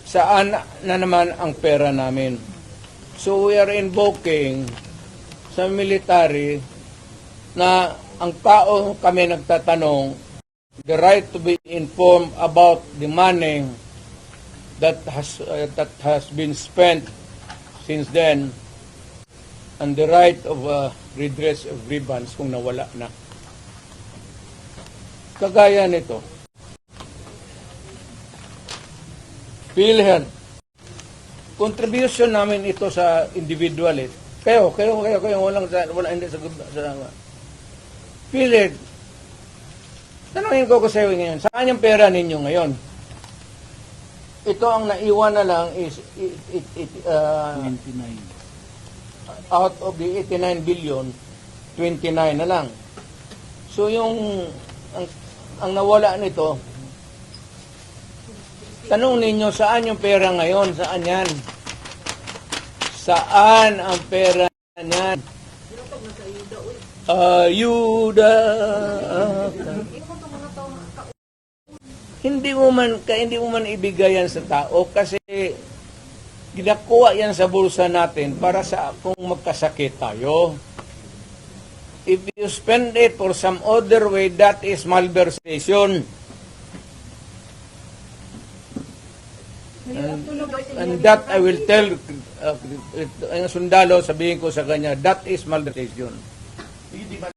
saan na naman ang pera namin. So we are invoking sa military na ang tao kami nagtatanong, the right to be informed about the money that has been spent since then, and the right of redress of grievance kung nawala na. Kagaya nito, PhilHealth, contribution namin ito sa individual eh. Kayo, wala hindi sa PhilHealth, tanongin ko sa iyo ngayon, saan yung pera ninyo ngayon? Ito ang naiwan na lang is 29. Out of the 89 billion, 29 na lang. So yung ang nawala nito, tanong ninyo, saan yung pera ngayon? Saan yan? Saan ang pera niyan? Ayuda. Hindi mo man ibigay yan sa tao kasi ginakuha yan sa bulsa natin para sa kung magkasakit tayo. If you spend it for some other way, that is malversation. And that I will tell, ang sundalo, sabihin ko sa kanya, that is malversation.